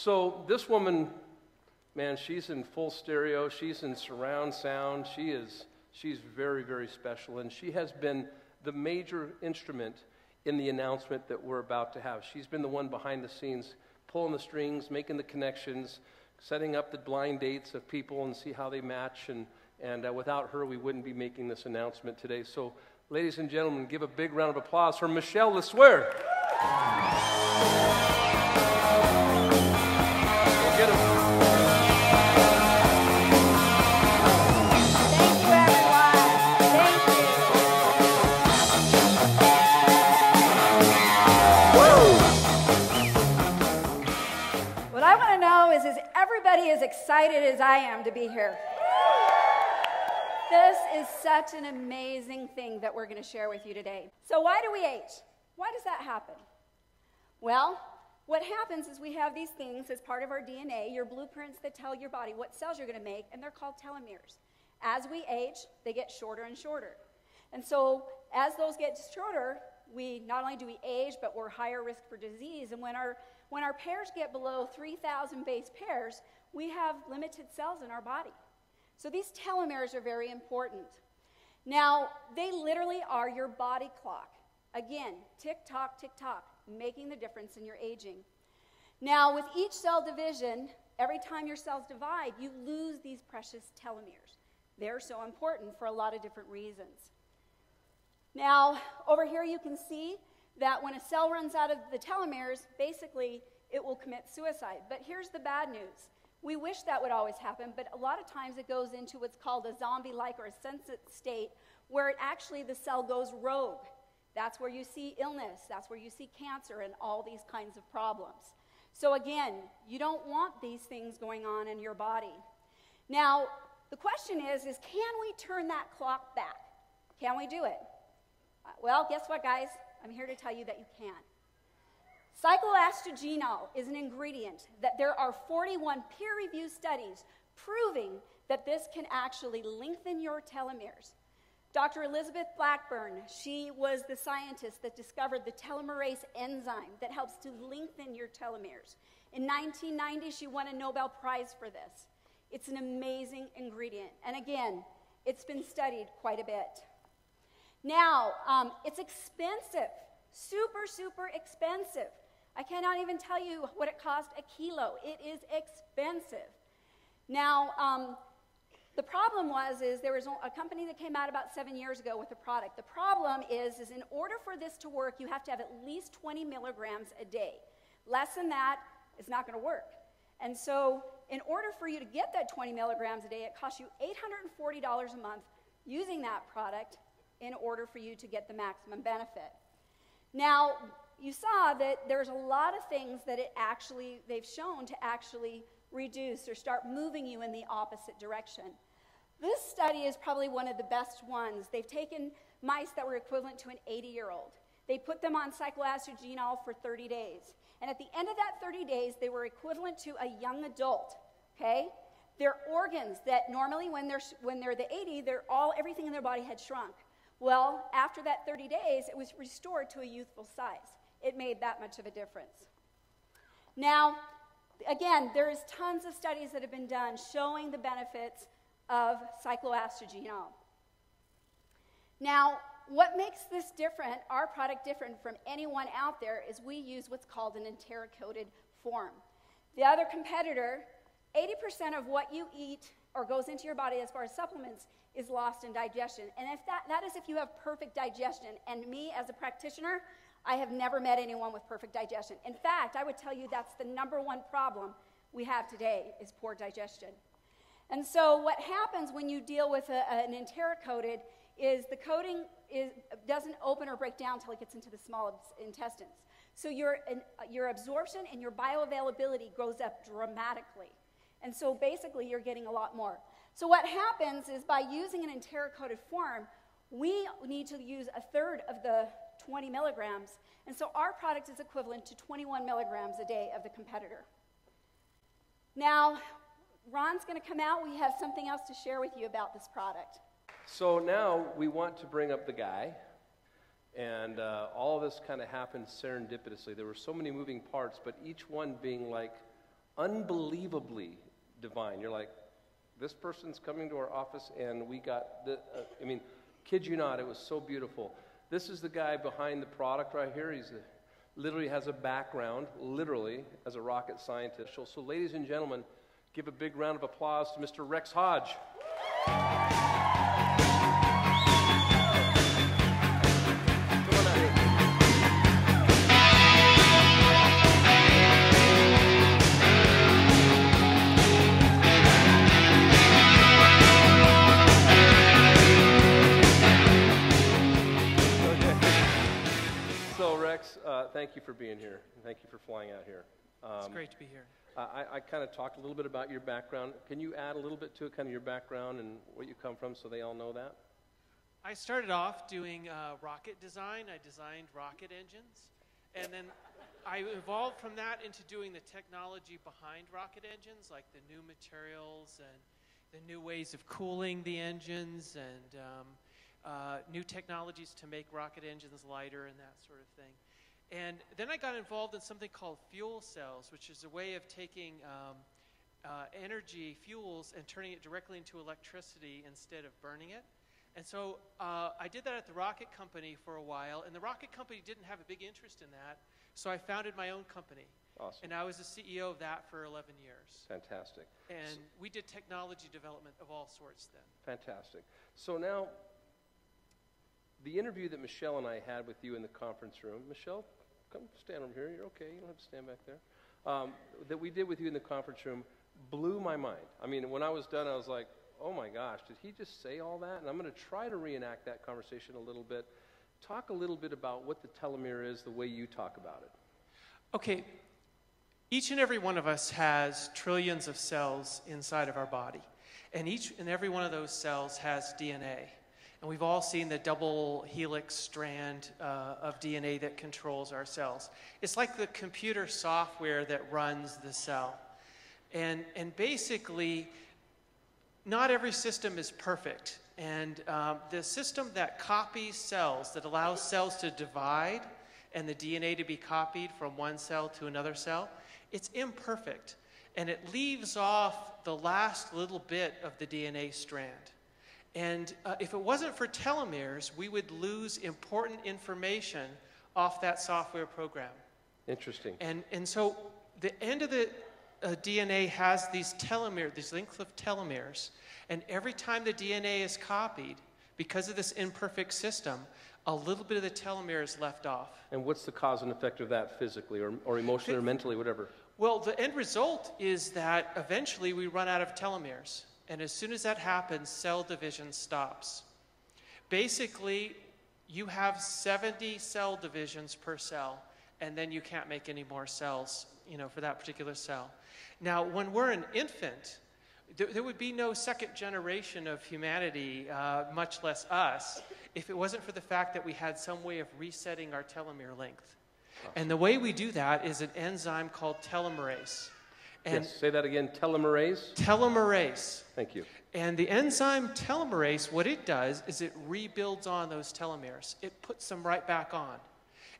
So this woman, man, she's in full stereo. She's in surround sound. She's very, very special, and she has been the major instrument in the announcement that we're about to have. She's been the one behind the scenes, pulling the strings, making the connections, setting up the blind dates of people and see how they match, and without her, we wouldn't be making this announcement today. So, ladies and gentlemen, give a big round of applause for Michelle LeSueur. Get him. Thank you, everyone. Thank you. Woo! What I want to know is everybody as excited as I am to be here? This is such an amazing thing that we're going to share with you today. So why do we age? Why does that happen? Well, what happens is we have these things as part of our DNA, your blueprints that tell your body what cells you're going to make, and they're called telomeres. As we age, they get shorter and shorter. And so as those get shorter, we not only do we age, but we're higher risk for disease. And when our pairs get below 3,000 base pairs, we have limited cells in our body. So these telomeres are very important. Now, they literally are your body clock. Again, tick-tock, tick-tock, making the difference in your aging. Now, with each cell division, every time your cells divide, you lose these precious telomeres. They're so important for a lot of different reasons. Now, over here you can see that when a cell runs out of the telomeres, basically it will commit suicide. But here's the bad news. We wish that would always happen, but a lot of times it goes into what's called a zombie-like or a sensitive state where the cell goes rogue. That's where you see illness, that's where you see cancer and all these kinds of problems. So again, you don't want these things going on in your body. Now, the question is can we turn that clock back? Can we do it? Well, guess what, guys? I'm here to tell you that you can. Cycloastrogeniol is an ingredient that there are 41 peer-reviewed studies proving that this can actually lengthen your telomeres. Dr. Elizabeth Blackburn, she was the scientist that discovered the telomerase enzyme that helps to lengthen your telomeres. In 1990, she won a Nobel Prize for this. It's an amazing ingredient. And again, it's been studied quite a bit. Now, it's expensive, super, super expensive. I cannot even tell you what it cost a kilo. It is expensive. Now, the problem is there was a company that came out about 7 years ago with a product. The problem is in order for this to work, you have to have at least 20 milligrams a day. Less than that is not going to work. And so in order for you to get that 20 milligrams a day, it costs you $840 a month using that product in order for you to get the maximum benefit. Now, you saw that there's a lot of things that they've shown to actually reduce or start moving you in the opposite direction. This study is probably one of the best ones. They've taken mice that were equivalent to an 80-year-old. They put them on cycloastrogeniol for 30 days. And at the end of that 30 days, they were equivalent to a young adult, okay? Their organs that normally when they're the 80, everything in their body had shrunk. Well, after that 30 days, it was restored to a youthful size. It made that much of a difference. Now, again, there's tons of studies that have been done showing the benefits of cycloastrogeniol. Now, what makes this different, our product different from anyone out there, is we use what's called an enteric-coated form. The other competitor, 80% of what you eat or goes into your body as far as supplements is lost in digestion. And if that is if you have perfect digestion. And me, as a practitioner, I have never met anyone with perfect digestion. In fact, I would tell you that's the #1 problem we have today is poor digestion. And so what happens when you deal with an enteric-coated is the coating doesn't open or break down until it gets into the small intestines. So your absorption and your bioavailability goes up dramatically. And so basically you're getting a lot more. So what happens is by using an enteric-coated form, we need to use 1/3 of the 20 milligrams. And so our product is equivalent to 21 milligrams a day of the competitor. Now, Ron's going to come out. We have something else to share with you about this product. So now we want to bring up the guy, and all of this kind of happened serendipitously. There were so many moving parts, but each one being like unbelievably divine. You're like, this person's coming to our office, and we got the, I mean, kid you not, it was so beautiful. This is the guy behind the product right here. He's literally has a background, literally, as a rocket scientist. So ladies and gentlemen, give a big round of applause to Mr. Rex Hodge. Thank you for being here. Thank you for flying out here. It's great to be here. I kind of talked a little bit about your background. Can you add a little bit to it, kind of your background and where you come from so they all know that? I started off doing rocket design. I designed rocket engines. And then I evolved from that into doing the technology behind rocket engines, like the new materials and the new ways of cooling the engines and new technologies to make rocket engines lighter and that sort of thing. And then I got involved in something called fuel cells, which is a way of taking energy, fuels, and turning it directly into electricity instead of burning it. And so I did that at the rocket company for a while, and the rocket company didn't have a big interest in that, so I founded my own company. Awesome. And I was the CEO of that for 11 years. Fantastic. And we did technology development of all sorts then. Fantastic. So now, the interview that Michelle and I had with you in the conference room, Michelle, come stand over here. You're okay. You don't have to stand back there. That we did with you in the conference room blew my mind. I mean, when I was done, I was like, oh my gosh, did he just say all that? And I'm going to try to reenact that conversation a little bit. Talk a little bit about what the telomere is, the way you talk about it. Okay. Each and every one of us has trillions of cells inside of our body. And each and every one of those cells has DNA. And we've all seen the double helix strand of DNA that controls our cells. It's like the computer software that runs the cell. And basically, not every system is perfect. And the system that copies cells, that allows cells to divide and the DNA to be copied from one cell to another cell, it's imperfect. And it leaves off the last little bit of the DNA strand. And if it wasn't for telomeres, we would lose important information off that software program. Interesting. And so the end of the DNA has these telomeres, these length of telomeres, and every time the DNA is copied, because of this imperfect system, a little bit of the telomere is left off. And what's the cause and effect of that physically or emotionally or mentally, whatever? Well, the end result is that eventually we run out of telomeres. And as soon as that happens, cell division stops. Basically, you have 70 cell divisions per cell, and then you can't make any more cells, for that particular cell. Now, when we're an infant, there would be no second generation of humanity, much less us, if it wasn't for the fact that we had some way of resetting our telomere length. And the way we do that is an enzyme called telomerase. And yes, say that again, telomerase? Telomerase. Thank you. And the enzyme telomerase, what it does is it rebuilds on those telomeres. It puts them right back on.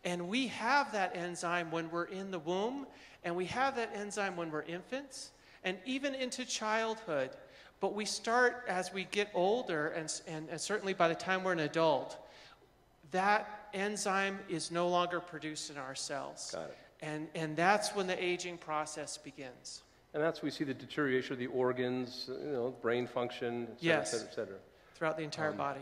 And we have that enzyme when we're in the womb, and we have that enzyme when we're infants, and even into childhood. But we start as we get older, and certainly by the time we're an adult, that enzyme is no longer produced in our cells. Got it. And that's when the aging process begins. And that's when we see the deterioration of the organs, brain function, et cetera, yes, et cetera, et cetera. Throughout the entire body.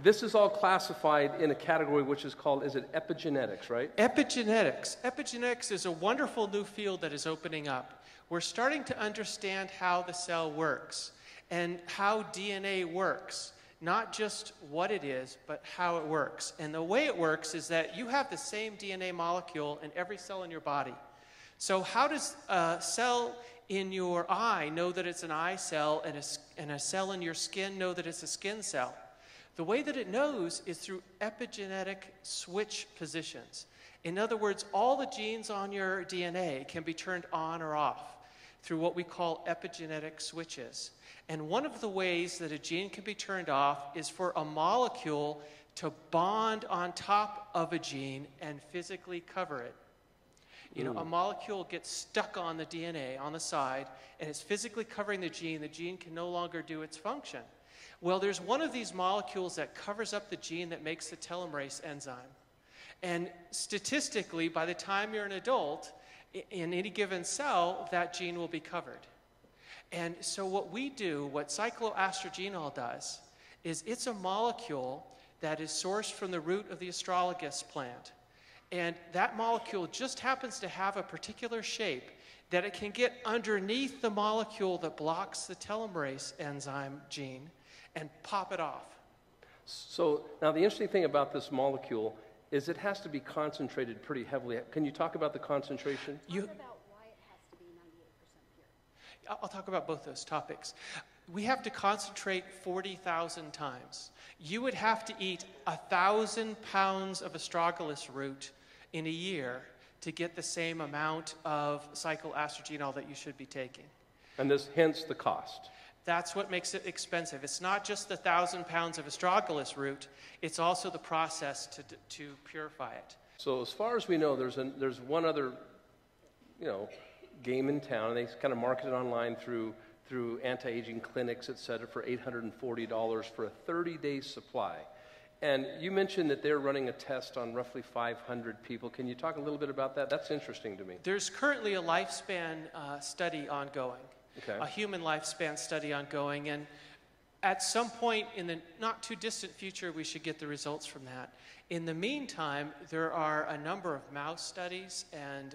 This is all classified in a category which is called, is it epigenetics, right? Epigenetics. Epigenetics is a wonderful new field that is opening up. We're starting to understand how the cell works and how DNA works. Not just what it is, but how it works. And the way it works is that you have the same DNA molecule in every cell in your body. So how does a cell in your eye know that it's an eye cell and a cell in your skin know that it's a skin cell? The way that it knows is through epigenetic switch positions. In other words, all the genes on your DNA can be turned on or off through what we call epigenetic switches. And one of the ways that a gene can be turned off is for a molecule to bond on top of a gene and physically cover it. You know, a molecule gets stuck on the DNA on the side, and it's physically covering the gene can no longer do its function. Well, there's one of these molecules that covers up the gene that makes the telomerase enzyme. And statistically, by the time you're an adult, in any given cell, that gene will be covered. And so what we do, what cycloestrogenol does, is it's a molecule that is sourced from the root of the astragalus plant. And that molecule just happens to have a particular shape that it can get underneath the molecule that blocks the telomerase enzyme gene and pop it off. So now the interesting thing about this molecule is it has to be concentrated pretty heavily. Can you talk about the concentration? Talk about why it has to be 98% pure. I'll talk about both those topics. We have to concentrate 40,000 times. You would have to eat 1,000 pounds of astragalus root in a year to get the same amount of cycloestrogenol that you should be taking. And this, hence the cost. That's what makes it expensive. It's not just the 1,000 pounds of astragalus root, it's also the process to purify it. So as far as we know, there's one other, game in town, and they kind of market it online through anti-aging clinics, et cetera, for $840 for a 30-day supply. And you mentioned that they're running a test on roughly 500 people. Can you talk a little bit about that? That's interesting to me. There's currently a lifespan study ongoing. Okay. A human lifespan study ongoing, and at some point in the not too distant future we should get the results from that. In the meantime, there are a number of mouse studies and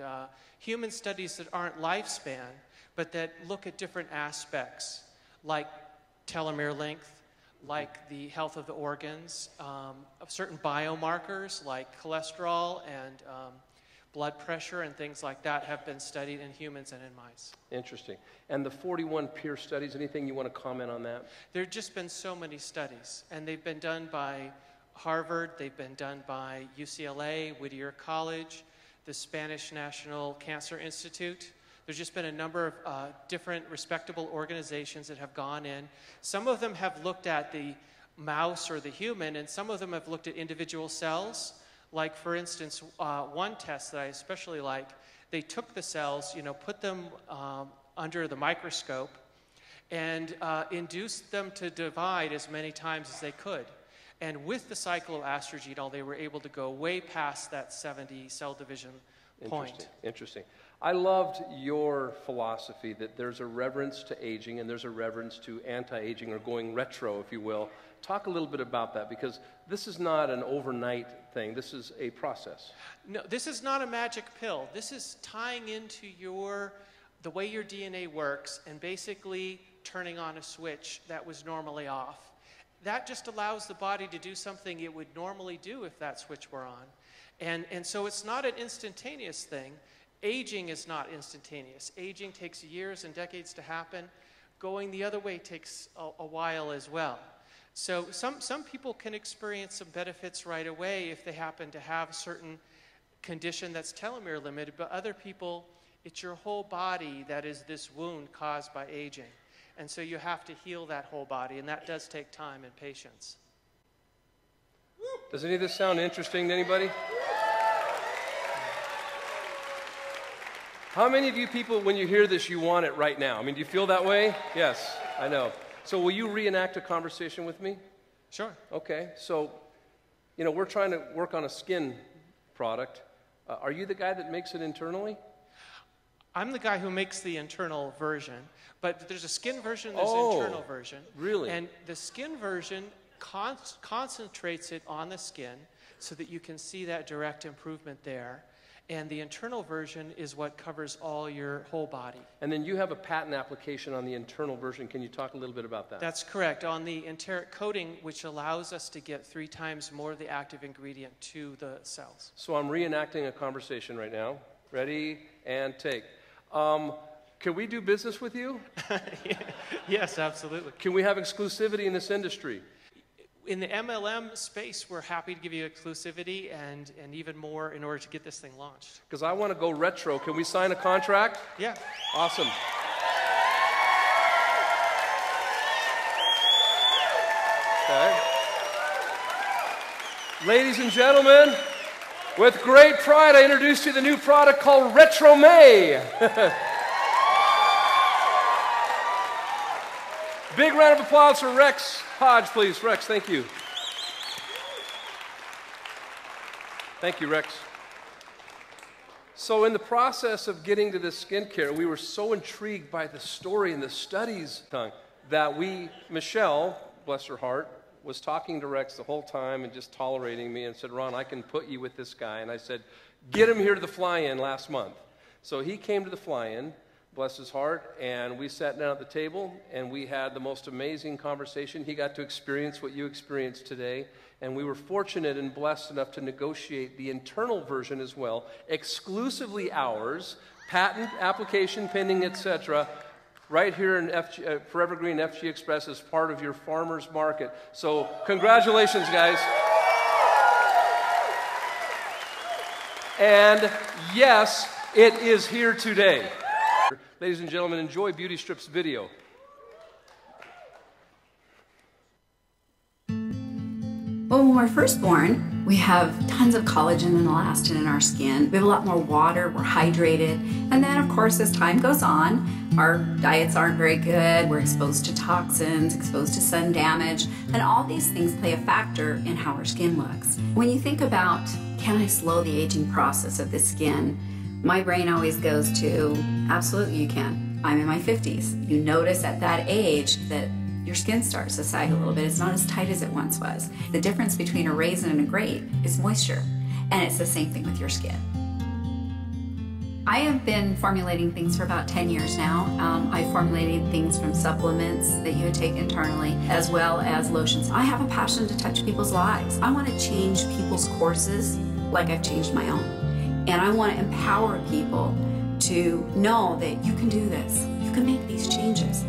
human studies that aren't lifespan, but that look at different aspects, like telomere length, like the health of the organs, of certain biomarkers like cholesterol and blood pressure and things like that have been studied in humans and in mice. Interesting. And the 41 peer studies, anything you want to comment on that? There have just been so many studies, and they've been done by Harvard, they've been done by UCLA, Whittier College, the Spanish National Cancer Institute. There's just been a number of different respectable organizations that have gone in. Some of them have looked at the mouse or the human, and some of them have looked at individual cells. Like, for instance, one test that I especially like, they took the cells, put them under the microscope and induced them to divide as many times as they could. And with the cycloestrogenol, they were able to go way past that 70 cell division point. Interesting. I loved your philosophy that there's a reverence to aging and there's a reverence to anti-aging, or going retro, if you will. Talk a little bit about that, because this is not an overnight thing. This is a process. No, this is not a magic pill. This is tying into the way your DNA works and basically turning on a switch that was normally off. That just allows the body to do something it would normally do if that switch were on. And so it's not an instantaneous thing. Aging is not instantaneous. Aging takes years and decades to happen. Going the other way takes a while as well. So some people can experience some benefits right away if they happen to have a certain condition that's telomere limited, but other people, it's your whole body that is this wound caused by aging. And so you have to heal that whole body, and that does take time and patience. Does any of this sound interesting to anybody? How many of you people, when you hear this, you want it right now? I mean, do you feel that way? Yes, I know. So will you reenact a conversation with me? Sure. Okay. So, we're trying to work on a skin product. Are you the guy that makes it internally? I'm the guy who makes the internal version, but there's a skin version, there's an internal version. Really? And the skin version concentrates it on the skin so that you can see that direct improvement there. And the internal version is what covers all your whole body. And then you have a patent application on the internal version. Can you talk a little bit about that? That's correct. On the enteric coating, which allows us to get 3 times more of the active ingredient to the cells. So I'm reenacting a conversation right now. Ready and take. Can we do business with you? Yes, absolutely. Can we have exclusivity in this industry? In the MLM space, we're happy to give you exclusivity and even more in order to get this thing launched. Because I want to go retro. Can we sign a contract? Yeah. Awesome. Okay. Ladies and gentlemen, With great pride, I introduce you to the new product called Retro May. Big round of applause for Rex Hodge, please. Rex, thank you. Thank you, Rex. So in the process of getting to this skincare, we were so intrigued by the story and the studies that Michelle, bless her heart, was talking to Rex the whole time and just tolerating me and said, Ron, I can put you with this guy. And I said, get him here to the fly-in last month. So he came to the fly-in, bless his heart, and we sat down at the table and we had the most amazing conversation. He got to experience what you experienced today. And we were fortunate and blessed enough to negotiate the internal version as well, exclusively ours, patent application pending, etc., right here in Forever Green FGXpress as part of your farmer's market. So congratulations, guys. And yes, it is here today. Ladies and gentlemen, enjoy BeautyStrips video. Well, when we're first born, we have tons of collagen and elastin in our skin. We have a lot more water, we're hydrated. And then, of course, as time goes on, our diets aren't very good, we're exposed to toxins, exposed to sun damage, and all these things play a factor in how our skin looks. When you think about, can I slow the aging process of the skin? My brain always goes to, absolutely you can. I'm in my 50s. You notice at that age that your skin starts to sag a little bit. It's not as tight as it once was. The difference between a raisin and a grape is moisture, and it's the same thing with your skin. I have been formulating things for about 10 years now. I formulated things from supplements that you would take internally, as well as lotions. I have a passion to touch people's lives. I want to change people's courses like I've changed my own. And I want to empower people to know that you can do this. You can make these changes.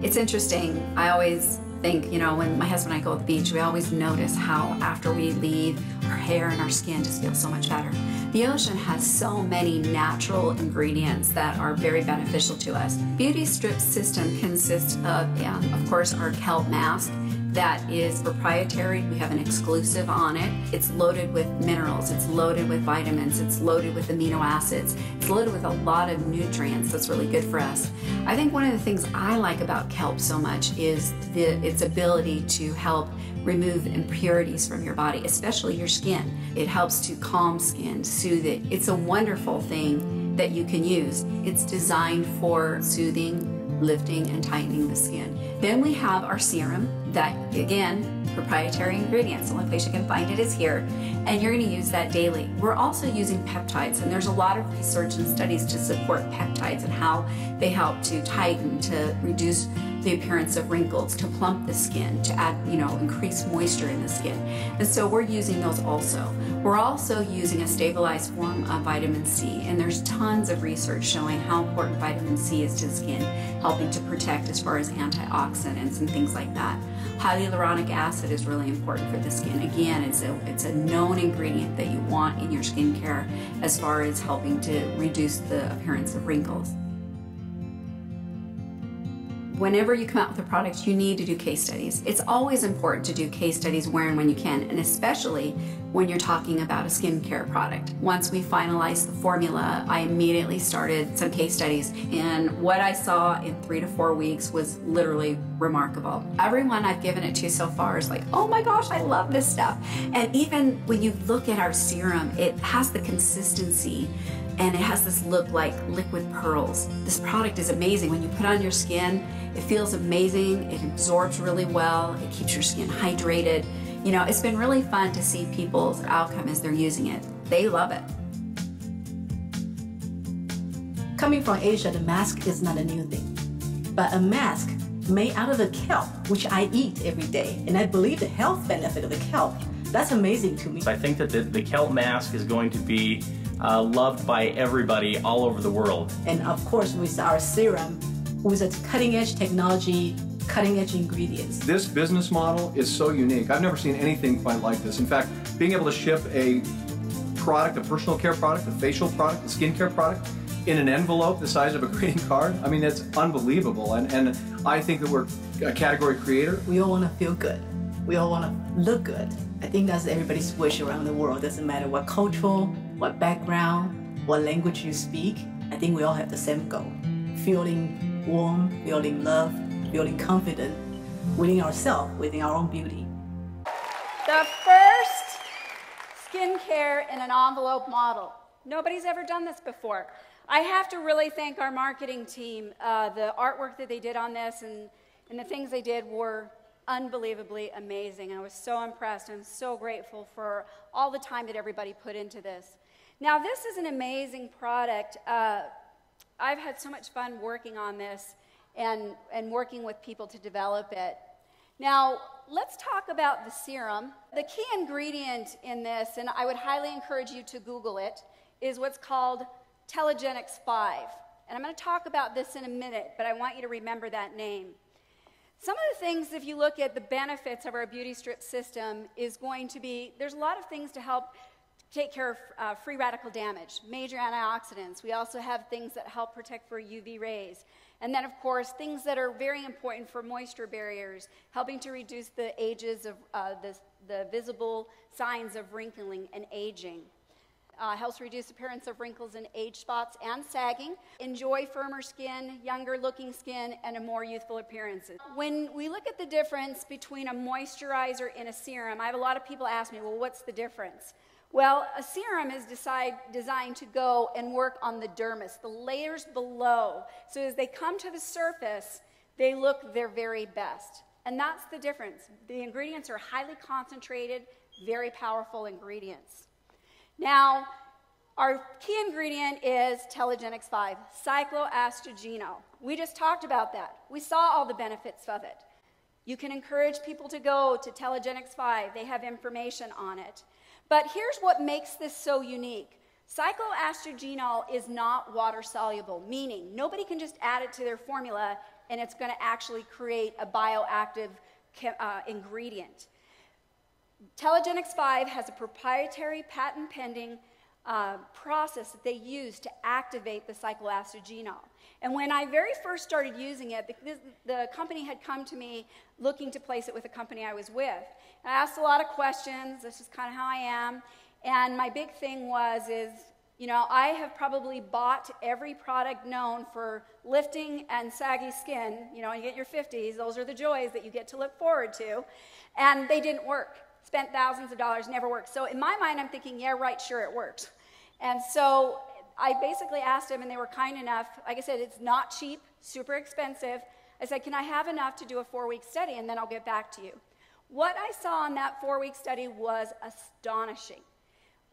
It's interesting, I always think, you know, when my husband and I go to the beach, we always notice how after we leave, our hair and our skin just feels so much better. The ocean has so many natural ingredients that are very beneficial to us. BeautyStrips system consists of course, our kelp mask. That is proprietary. We have an exclusive on it. It's loaded with minerals, it's loaded with vitamins, it's loaded with amino acids, it's loaded with a lot of nutrients that's really good for us. I think one of the things I like about kelp so much is its ability to help remove impurities from your body, especially your skin. It helps to calm skin, soothe it. It's a wonderful thing that you can use. It's designed for soothing, lifting, and tightening the skin. Then we have our serum that, again, proprietary ingredients. The only place you can find it is here, and you're going to use that daily. We're also using peptides, and there's a lot of research and studies to support peptides and how they help to tighten, to reduce the appearance of wrinkles, to plump the skin, to add, increase moisture in the skin. And so we're using those also. We're also using a stabilized form of vitamin C, and there's tons of research showing how important vitamin C is to the skin, helping to protect as far as antioxidants and things like that. Hyaluronic acid is really important for the skin. Again, it's a known ingredient that you want in your skincare as far as helping to reduce the appearance of wrinkles. Whenever you come out with a product, you need to do case studies. It's always important to do case studies where and when you can, and especially when you're talking about a skincare product. Once we finalized the formula, I immediately started some case studies, and what I saw in 3 to 4 weeks was literally remarkable. Everyone I've given it to so far is like, oh my gosh, I love this stuff. And even when you look at our serum, it has the consistency and it has this look like liquid pearls. This product is amazing. When you put on your skin, it feels amazing, it absorbs really well, it keeps your skin hydrated. It's been really fun to see people's outcome as they're using it. They love it. Coming from Asia, the mask is not a new thing. But a mask made out of the kelp, which I eat every day, and I believe the health benefit of the kelp, that's amazing to me. I think that the kelp mask is going to be loved by everybody all over the world. And of course, with our serum, with a cutting-edge technology, cutting-edge ingredients. This business model is so unique. I've never seen anything quite like this. In fact, being able to ship a product, a personal care product, a facial product, a skincare product, in an envelope the size of a greeting card, I mean, that's unbelievable. And I think that we're a category creator. We all want to feel good. We all want to look good. I think that's everybody's wish around the world. Doesn't matter what cultural, what background, what language you speak. I think we all have the same goal. Feeling warm, feeling loved, feeling confident within ourselves, within our own beauty. The first skincare in an envelope model. Nobody's ever done this before. I have to really thank our marketing team. The artwork that they did on this and the things they did were unbelievably amazing. I was so impressed and so grateful for all the time that everybody put into this. Now, this is an amazing product. I've had so much fun working on this and working with people to develop it. Now, let's talk about the serum. The key ingredient in this, and I would highly encourage you to Google it, is what's called Telegenics 5. And I'm going to talk about this in a minute, but I want you to remember that name. Some of the things, if you look at the benefits of our BeautyStrip system, is going to be, there's a lot of things to help take care of free radical damage, major antioxidants. We also have things that help protect for UV rays. And then, of course, things that are very important for moisture barriers, helping to reduce the ages of the visible signs of wrinkling and aging. Helps reduce appearance of wrinkles and age spots and sagging. Enjoy firmer skin, younger looking skin, and a more youthful appearance. When we look at the difference between a moisturizer and a serum, I have a lot of people ask me, well, what's the difference? Well, a serum is designed to go and work on the dermis, the layers below. So as they come to the surface, they look their very best. And that's the difference. The ingredients are highly concentrated, very powerful ingredients. Now, our key ingredient is Telegenics 5, cycloastergenol. We just talked about that. We saw all the benefits of it. You can encourage people to go to Telegenics 5. They have information on it. But here's what makes this so unique. Cycloastergenol is not water soluble, meaning nobody can just add it to their formula and it's going to actually create a bioactive ingredient. Telegenics 5 has a proprietary patent-pending process that they use to activate the cycloastergenol. And when I very first started using it, the company had come to me looking to place it with a company I was with. And I asked a lot of questions. This is kind of how I am. And my big thing is, you know, I have probably bought every product known for lifting and saggy skin. You know, when you get your 50s, those are the joys that you get to look forward to. And they didn't work. Spent thousands of dollars, never worked. So in my mind, I'm thinking, yeah, right, sure, it works. And so I basically asked them, and they were kind enough. Like I said, it's not cheap, super expensive. I said, can I have enough to do a 4-week study, and then I'll get back to you. What I saw in that 4-week study was astonishing.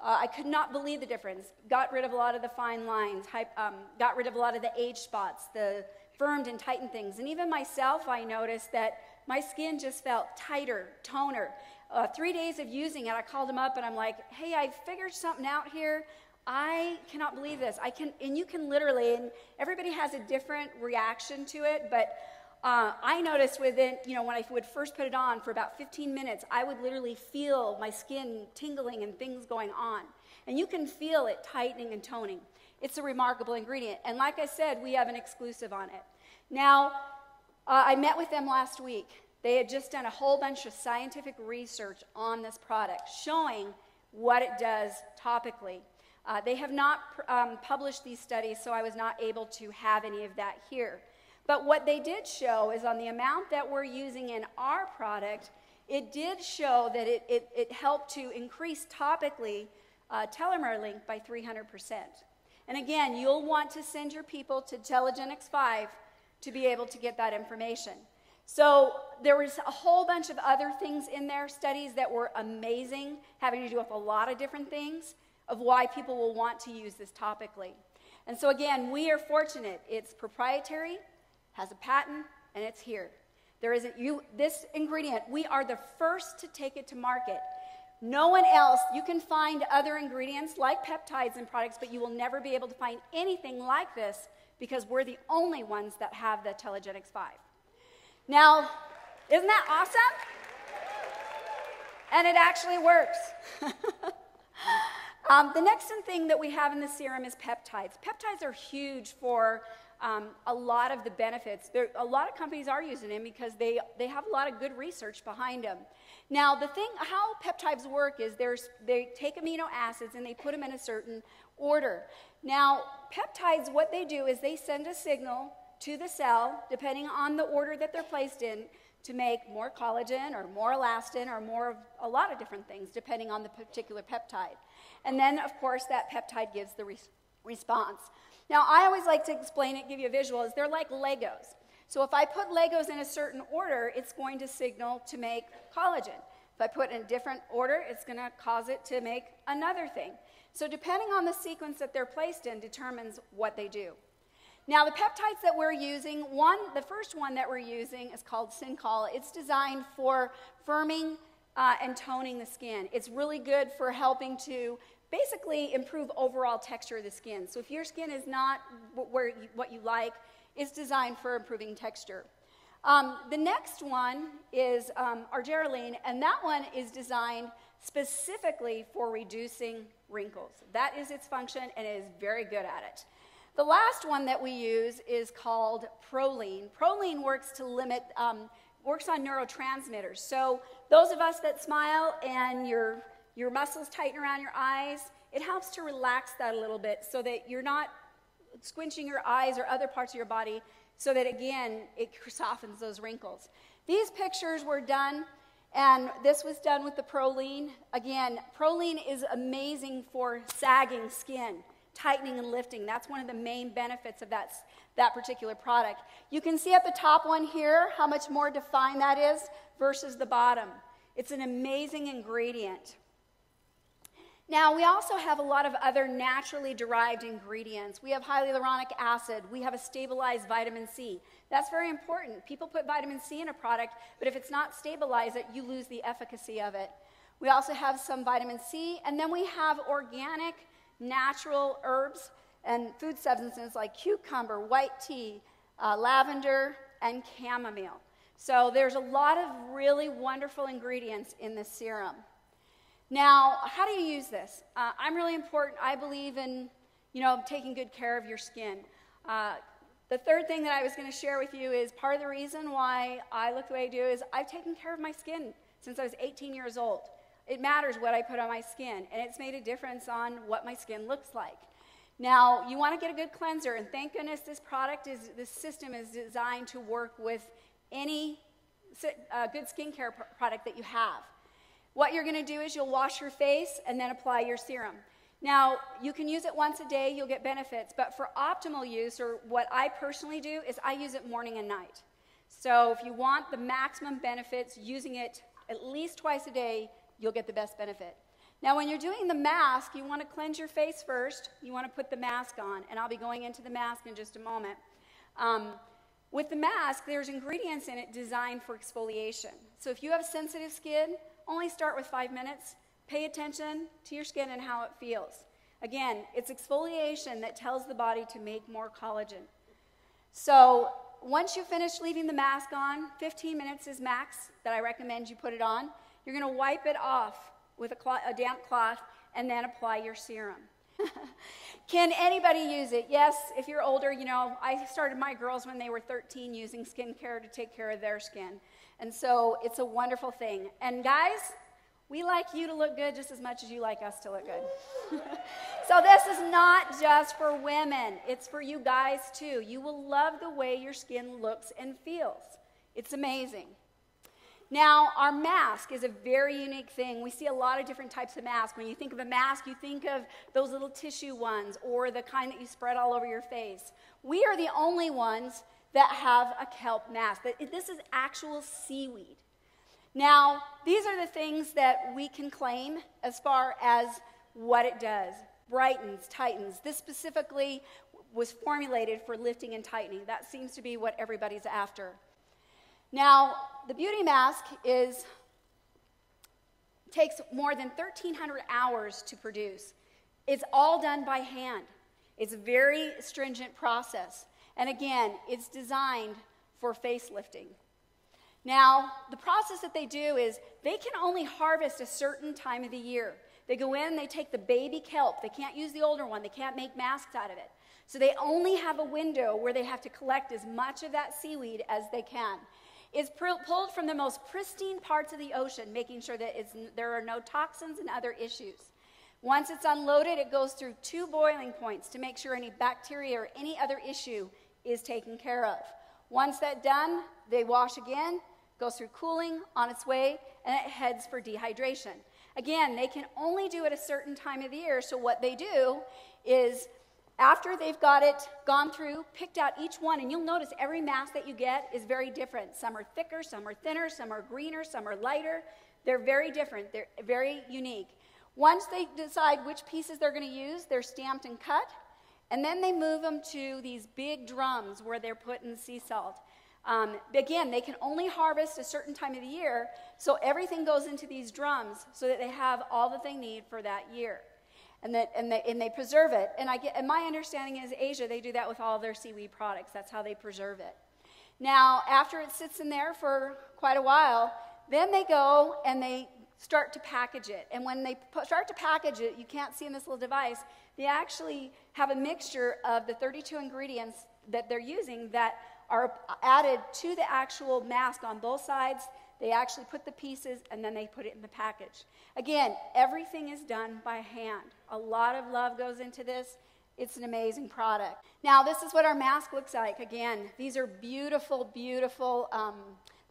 I could not believe the difference. Got rid of a lot of the fine lines, got rid of a lot of the age spots, the firmed and tightened things. And even myself, I noticed that my skin just felt tighter, toner. 3 days of using it, I called him up and I'm like, hey, I figured something out here. I cannot believe this. And you can literally, and everybody has a different reaction to it, but I noticed within, you know, when I would first put it on for about 15 minutes, I would literally feel my skin tingling and things going on. And you can feel it tightening and toning. It's a remarkable ingredient. And like I said, we have an exclusive on it. Now, I met with them last week. They had just done a whole bunch of scientific research on this product, showing what it does topically. They have not published these studies, so I was not able to have any of that here. But what they did show is on the amount that we're using in our product, it did show that it helped to increase topically telomere length by 300%. And again, you'll want to send your people to Telegenics 5 to be able to get that information. So there was a whole bunch of other things in their studies that were amazing, having to do with a lot of different things of why people will want to use this topically. And so again, we are fortunate. It's proprietary, has a patent, and it's here. There isn't this ingredient, we are the first to take it to market. No one else, you can find other ingredients like peptides in products, but you will never be able to find anything like this because we're the only ones that have the Telegenics 5. Now, isn't that awesome? And it actually works. The next thing that we have in the serum is peptides. Peptides are huge for a lot of the benefits. A lot of companies are using them because they have a lot of good research behind them. Now, the thing, how peptides work is they take amino acids and they put them in a certain order. Now, peptides, what they do is they send a signal to the cell, depending on the order that they're placed in, to make more collagen or more elastin or more of a lot of different things, depending on the particular peptide. And then, of course, that peptide gives the response. Now, I always like to explain it, give you a visual, is they're like Legos. So if I put Legos in a certain order, it's going to signal to make collagen. If I put it in a different order, it's going to cause it to make another thing. So depending on the sequence that they're placed in determines what they do. Now, the peptides that we're using, the first one that we're using is called Syncol. It's designed for firming and toning the skin. It's really good for helping to basically improve overall texture of the skin. So if your skin is not what you like, it's designed for improving texture. The next one is argireline, and that one is designed specifically for reducing wrinkles. That is its function, and it is very good at it. The last one that we use is called proline. Proline works on neurotransmitters. So those of us that smile and your muscles tighten around your eyes, it helps to relax that a little bit so that you're not squinching your eyes or other parts of your body, so that, again, it softens those wrinkles. These pictures were done, and this was done with the proline. Again, proline is amazing for sagging skin, tightening and lifting. That's one of the main benefits of that particular product. You can see at the top one here how much more defined that is versus the bottom. It's an amazing ingredient. Now, we also have a lot of other naturally derived ingredients. We have hyaluronic acid. We have a stabilized vitamin C. That's very important. People put vitamin C in a product, but if it's not stabilized, you lose the efficacy of it. We also have some vitamin C, and then we have organic, natural herbs and food substances like cucumber, white tea, lavender, and chamomile. So there's a lot of really wonderful ingredients in this serum. Now, how do you use this? I'm really important. I believe in, taking good care of your skin. The third thing that I was going to share with you is part of the reason why I look the way I do is I've taken care of my skin since I was 18 years old. It matters what I put on my skin, and it's made a difference on what my skin looks like. Now, you want to get a good cleanser, and thank goodness this system is designed to work with any good skincare product that you have. What you're going to do is you'll wash your face and then apply your serum. Now, you can use it once a day, you'll get benefits, but for optimal use, or what I personally do, is I use it morning and night. So if you want the maximum benefits, using it at least twice a day, you'll get the best benefit. Now, when you're doing the mask, you want to cleanse your face first. You want to put the mask on, and I'll be going into the mask in just a moment. With the mask, there's ingredients in it designed for exfoliation. So if you have sensitive skin, only start with 5 minutes. Pay attention to your skin and how it feels. Again, it's exfoliation that tells the body to make more collagen. So once you finish leaving the mask on, 15 minutes is max that I recommend you put it on. You're going to wipe it off with a damp cloth and then apply your serum. Can anybody use it? Yes, if you're older, I started my girls when they were 13 using skincare to take care of their skin. And so it's a wonderful thing. And guys, we like you to look good just as much as you like us to look good. So this is not just for women. It's for you guys too. You will love the way your skin looks and feels. It's amazing. Now, our mask is a very unique thing. We see a lot of different types of masks. When you think of a mask, you think of those little tissue ones or the kind that you spread all over your face. We are the only ones that have a kelp mask. This is actual seaweed. Now, these are the things that we can claim as far as what it does. Brightens, tightens. This specifically was formulated for lifting and tightening. That seems to be what everybody's after. Now, the beauty mask takes more than 1,300 hours to produce. It's all done by hand. It's a very stringent process. And again, it's designed for facelifting. Now, the process that they do is they can only harvest a certain time of the year. They go in, they take the baby kelp. They can't use the older one. They can't make masks out of it. So they only have a window where they have to collect as much of that seaweed as they can. It's pulled from the most pristine parts of the ocean, making sure that there are no toxins and other issues. Once it's unloaded, it goes through 2 boiling points to make sure any bacteria or any other issue is taken care of. Once that's done, they wash again, goes through cooling on its way, and it heads for dehydration. Again, they can only do it a certain time of the year, so what they do is after they've got it gone through, picked out each one, and you'll notice every mask that you get is very different. Some are thicker, some are thinner, some are greener, some are lighter. They're very different. They're very unique. Once they decide which pieces they're going to use, they're stamped and cut, and then they move them to these big drums where they're put in sea salt. Again, they can only harvest a certain time of the year, so everything goes into these drums so that they have all that they need for that year. And they preserve it. And my understanding is Asia, they do that with all their seaweed products. That's how they preserve it. Now, after it sits in there for quite a while, then they go and they start to package it. And when they start to package it, you can't see in this little device, they actually have a mixture of the 32 ingredients that they're using that are added to the actual mask on both sides. They actually put the pieces, and then they put it in the package. Again, everything is done by hand. A lot of love goes into this. It's an amazing product. Now, this is what our mask looks like. Again, these are beautiful, beautiful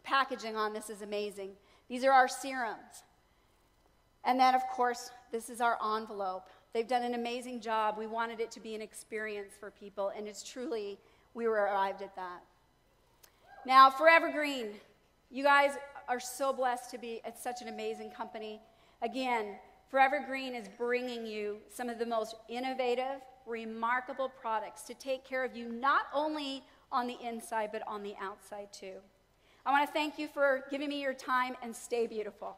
packaging on this is amazing. These are our serums. And then, of course, this is our envelope. They've done an amazing job. We wanted it to be an experience for people, and it's truly, we were arrived at that. Now, Forever Green. You guys are so blessed to be at such an amazing company. Again, Forever Green is bringing you some of the most innovative, remarkable products to take care of you not only on the inside, but on the outside too. I want to thank you for giving me your time, and stay beautiful.